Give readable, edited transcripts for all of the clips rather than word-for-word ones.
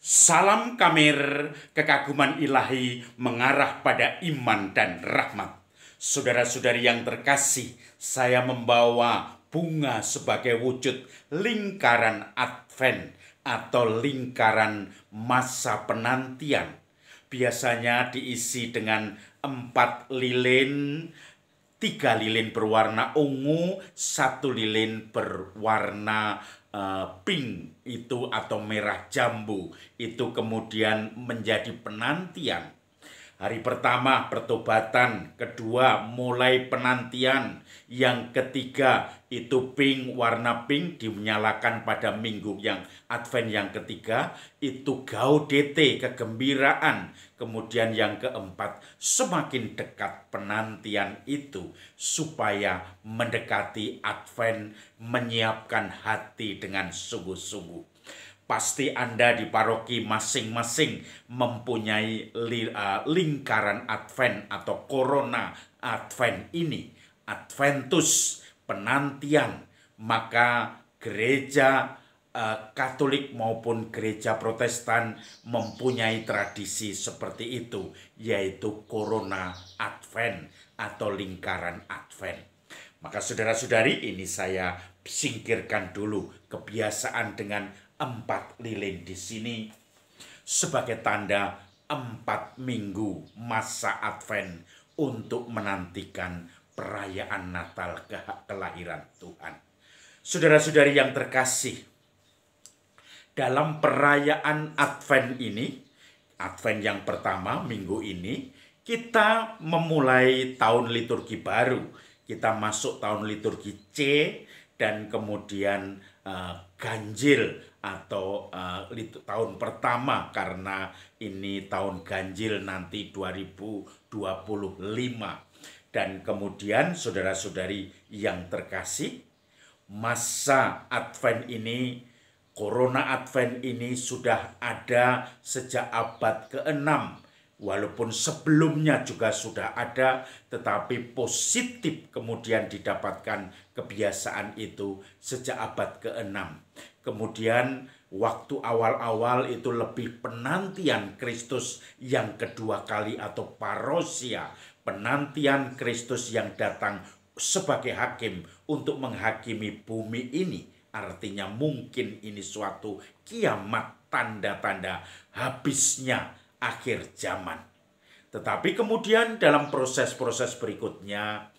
Salam Kamir, kekaguman ilahi mengarah pada iman dan rahmat. Saudara-saudari yang terkasih, saya membawa bunga sebagai wujud lingkaran Advent atau lingkaran masa penantian. Biasanya diisi dengan 4 lilin, 3 lilin berwarna ungu, 1 lilin berwarna pink itu atau merah jambu. Itu kemudian menjadi penantian. Hari pertama pertobatan, kedua mulai penantian, yang ketiga itu pink, warna pink dinyalakan pada minggu yang Advent yang ketiga, itu gaudete, kegembiraan. Kemudian yang keempat, semakin dekat penantian itu supaya mendekati Advent, menyiapkan hati dengan sungguh-sungguh. Pasti Anda di paroki masing-masing mempunyai lingkaran Advent atau Corona Advent ini. Adventus, penantian. Maka gereja Katolik maupun gereja Protestan mempunyai tradisi seperti itu, yaitu Corona Advent atau lingkaran Advent. Maka saudara-saudari, ini saya singkirkan dulu kebiasaan dengan 4 lilin di sini sebagai tanda 4 minggu masa Advent untuk menantikan perayaan Natal kelahiran Tuhan. Saudara-saudari yang terkasih, dalam perayaan Advent ini, Advent yang pertama minggu ini, kita memulai tahun liturgi baru. Kita masuk tahun liturgi C dan kemudian ganjil atau tahun pertama, karena ini tahun ganjil nanti 2025. Dan kemudian saudara-saudari yang terkasih, masa Advent ini, Corona Advent ini sudah ada sejak abad ke-6. Walaupun sebelumnya juga sudah ada, tetapi positif kemudian didapatkan kebiasaan itu sejak abad ke-6. Kemudian waktu awal-awal itu lebih penantian Kristus yang kedua kali atau parousia, penantian Kristus yang datang sebagai hakim untuk menghakimi bumi ini. Artinya mungkin ini suatu kiamat, tanda-tanda habisnya akhir zaman. Tetapi kemudian dalam proses-proses berikutnya,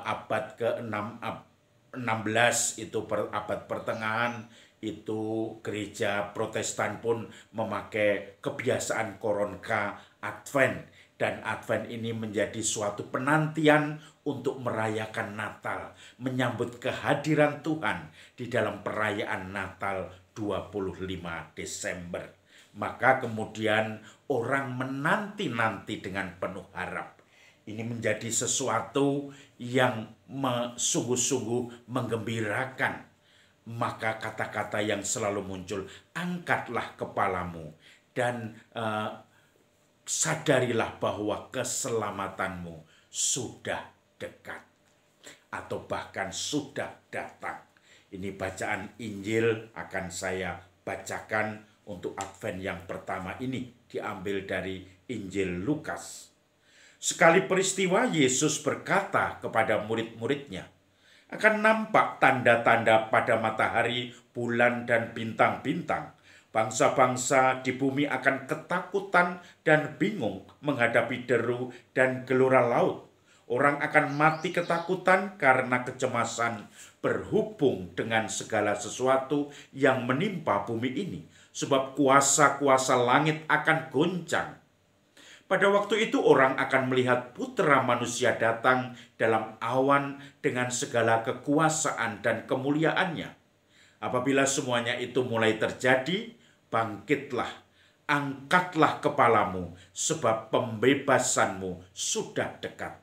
abad ke-16 itu abad pertengahan, itu gereja Protestan pun memakai kebiasaan Koronka Advent. Dan Advent ini menjadi suatu penantian untuk merayakan Natal, menyambut kehadiran Tuhan di dalam perayaan Natal 25 Desember. Maka kemudian orang menanti-nanti dengan penuh harap. Ini menjadi sesuatu yang sungguh-sungguh menggembirakan. Maka kata-kata yang selalu muncul, angkatlah kepalamu dan sadarilah bahwa keselamatanmu sudah dekat atau bahkan sudah datang. Ini bacaan Injil akan saya bacakan untuk Advent yang pertama ini, diambil dari Injil Lukas. Sekali peristiwa Yesus berkata kepada murid-muridnya, akan nampak tanda-tanda pada matahari, bulan, dan bintang-bintang. Bangsa-bangsa di bumi akan ketakutan dan bingung menghadapi deru dan gelora laut. Orang akan mati ketakutan karena kecemasan berhubung dengan segala sesuatu yang menimpa bumi ini. Sebab kuasa-kuasa langit akan goncang. Pada waktu itu orang akan melihat Putra Manusia datang dalam awan dengan segala kekuasaan dan kemuliaannya. Apabila semuanya itu mulai terjadi, bangkitlah, angkatlah kepalamu, sebab pembebasanmu sudah dekat.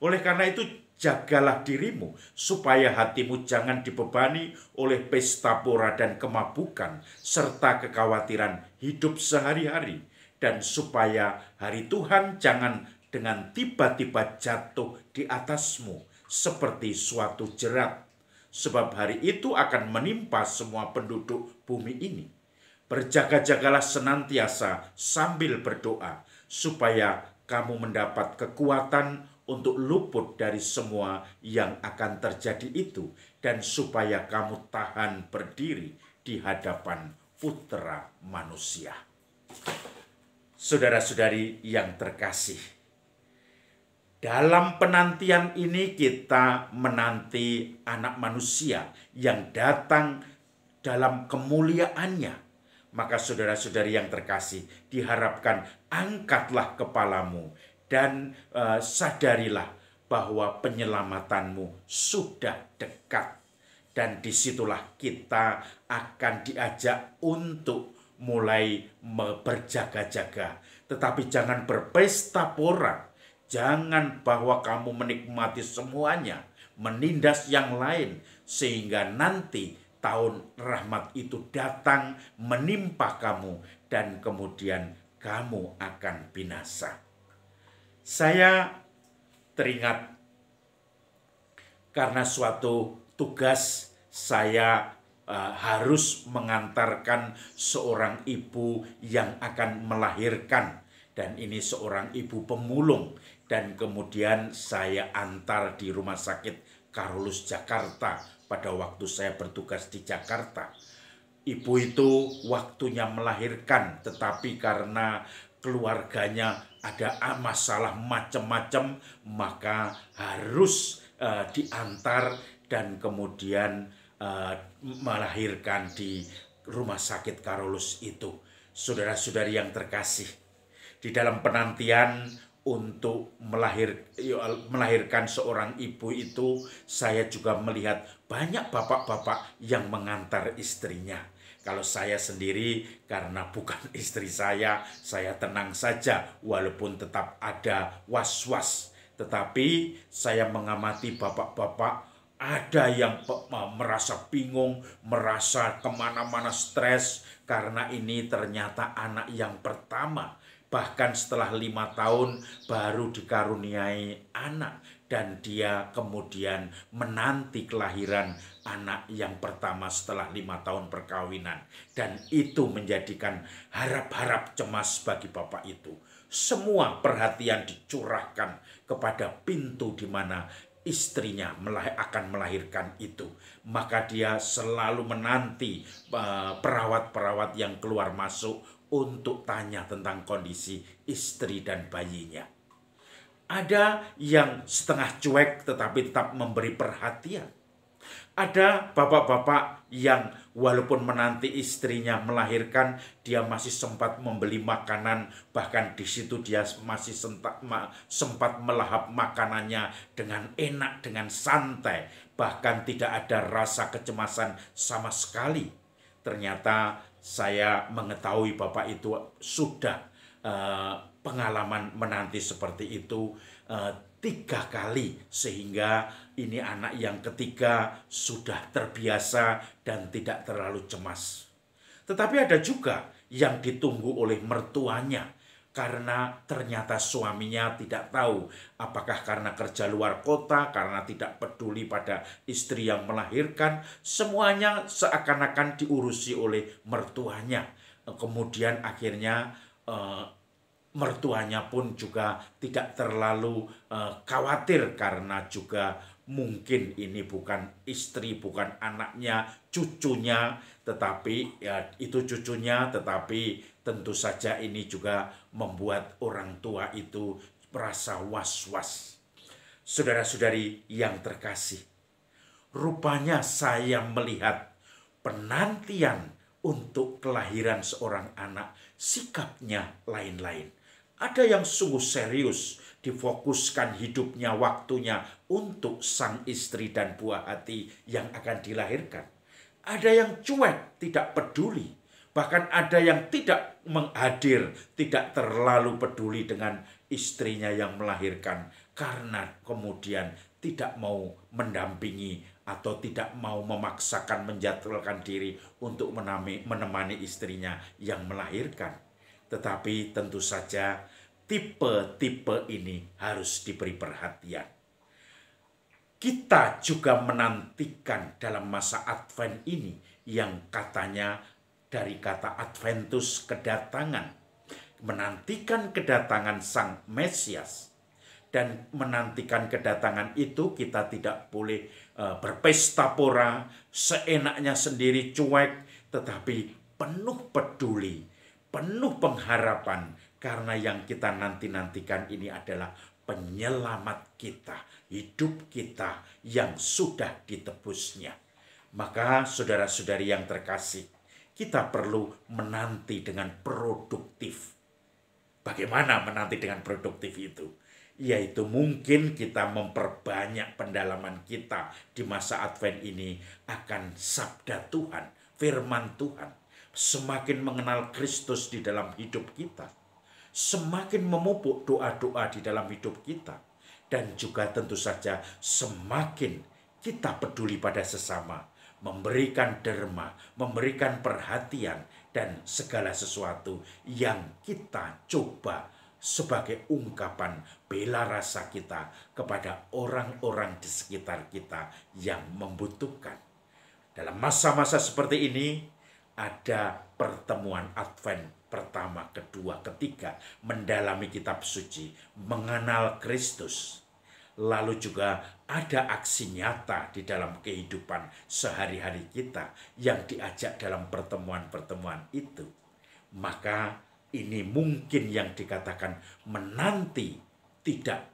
Oleh karena itu, jagalah dirimu, supaya hatimu jangan dibebani oleh pesta pora dan kemabukan, serta kekhawatiran hidup sehari-hari, dan supaya hari Tuhan jangan dengan tiba-tiba jatuh di atasmu, seperti suatu jerat. Sebab hari itu akan menimpa semua penduduk bumi ini. Berjaga-jagalah senantiasa sambil berdoa, supaya kamu mendapat kekuatan untuk luput dari semua yang akan terjadi itu, dan supaya kamu tahan berdiri di hadapan Putra Manusia. Saudara-saudari yang terkasih, dalam penantian ini kita menanti Anak Manusia yang datang dalam kemuliaannya. Maka saudara-saudari yang terkasih, diharapkan angkatlah kepalamu dan sadarilah bahwa penyelamatanmu sudah dekat. Dan disitulah kita akan diajak untuk mulai berjaga-jaga. Tetapi jangan berpesta pora. Jangan bahwa kamu menikmati semuanya, menindas yang lain, sehingga nanti tahun rahmat itu datang menimpa kamu dan kemudian kamu akan binasa. Saya teringat karena suatu tugas saya harus mengantarkan seorang ibu yang akan melahirkan, dan ini seorang ibu pemulung, dan kemudian saya antar di Rumah Sakit Karolus Jakarta pada waktu saya bertugas di Jakarta. Ibu itu waktunya melahirkan, tetapi karena keluarganya ada masalah macam-macam, maka harus diantar dan kemudian melahirkan di Rumah Sakit Karolus itu. Saudara-saudari yang terkasih, di dalam penantian untuk melahirkan seorang ibu itu, saya juga melihat banyak bapak-bapak yang mengantar istrinya. Kalau saya sendiri, karena bukan istri saya tenang saja walaupun tetap ada was-was. Tetapi saya mengamati bapak-bapak, ada yang merasa bingung, merasa kemana-mana stres, karena ini ternyata anak yang pertama. Bahkan setelah 5 tahun baru dikaruniai anak, dan dia kemudian menanti kelahiran anak yang pertama setelah 5 tahun perkawinan. Dan itu menjadikan harap-harap cemas bagi bapak itu. Semua perhatian dicurahkan kepada pintu di mana istrinya akan melahirkan itu. Maka dia selalu menanti perawat-perawat yang keluar masuk untuk tanya tentang kondisi istri dan bayinya. Ada yang setengah cuek tetapi tetap memberi perhatian. Ada bapak-bapak yang walaupun menanti istrinya melahirkan, dia masih sempat membeli makanan, bahkan di situ dia masih sempat melahap makanannya dengan enak, dengan santai, bahkan tidak ada rasa kecemasan sama sekali. Ternyata saya mengetahui bapak itu sudah pengalaman menanti seperti itu 3 kali, sehingga ini anak yang ketiga sudah terbiasa dan tidak terlalu cemas. Tetapi ada juga yang ditunggu oleh mertuanya, karena ternyata suaminya tidak tahu apakah karena kerja luar kota, karena tidak peduli pada istri yang melahirkan, semuanya seakan-akan diurusi oleh mertuanya. Kemudian akhirnya mertuanya pun juga tidak terlalu khawatir, karena juga mungkin ini bukan istri, bukan anaknya, cucunya, tetapi ya itu cucunya, tetapi tentu saja ini juga membuat orang tua itu merasa was-was. Saudara-saudari yang terkasih, rupanya saya melihat penantian untuk kelahiran seorang anak sikapnya lain-lain. Ada yang sungguh serius, difokuskan hidupnya, waktunya untuk sang istri dan buah hati yang akan dilahirkan. Ada yang cuek, tidak peduli. Bahkan ada yang tidak menghadir, tidak terlalu peduli dengan istrinya yang melahirkan, karena kemudian tidak mau mendampingi atau tidak mau memaksakan menjadwalkan diri untuk menemani istrinya yang melahirkan. Tetapi tentu saja tipe-tipe ini harus diberi perhatian. Kita juga menantikan dalam masa Advent ini yang katanya dari kata Adventus, kedatangan, menantikan kedatangan Sang Mesias. Dan menantikan kedatangan itu kita tidak boleh berpesta pora, seenaknya sendiri cuek, tetapi penuh peduli, penuh pengharapan, karena yang kita nanti-nantikan ini adalah penyelamat kita, hidup kita yang sudah ditebusnya. Maka saudara-saudari yang terkasih, kita perlu menanti dengan produktif. Bagaimana menanti dengan produktif itu? Yaitu mungkin kita memperbanyak pendalaman kita di masa Advent ini akan sabda Tuhan, firman Tuhan. Semakin mengenal Kristus di dalam hidup kita, semakin memupuk doa-doa di dalam hidup kita, dan juga tentu saja semakin kita peduli pada sesama, memberikan derma, memberikan perhatian, dan segala sesuatu yang kita coba sebagai ungkapan bela rasa kita kepada orang-orang di sekitar kita yang membutuhkan. Dalam masa-masa seperti ini, ada pertemuan Advent pertama, kedua, ketiga, mendalami kitab suci, mengenal Kristus. Lalu juga ada aksi nyata di dalam kehidupan sehari-hari kita yang diajak dalam pertemuan-pertemuan itu. Maka ini mungkin yang dikatakan menanti tidak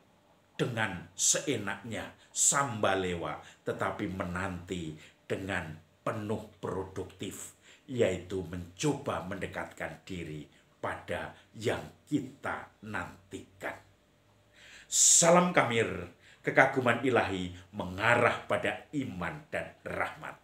dengan seenaknya sambalewa, tetapi menanti dengan penuh produktif, yaitu mencoba mendekatkan diri pada yang kita nantikan. Salam Kamir, kekaguman ilahi mengarah pada iman dan rahmat.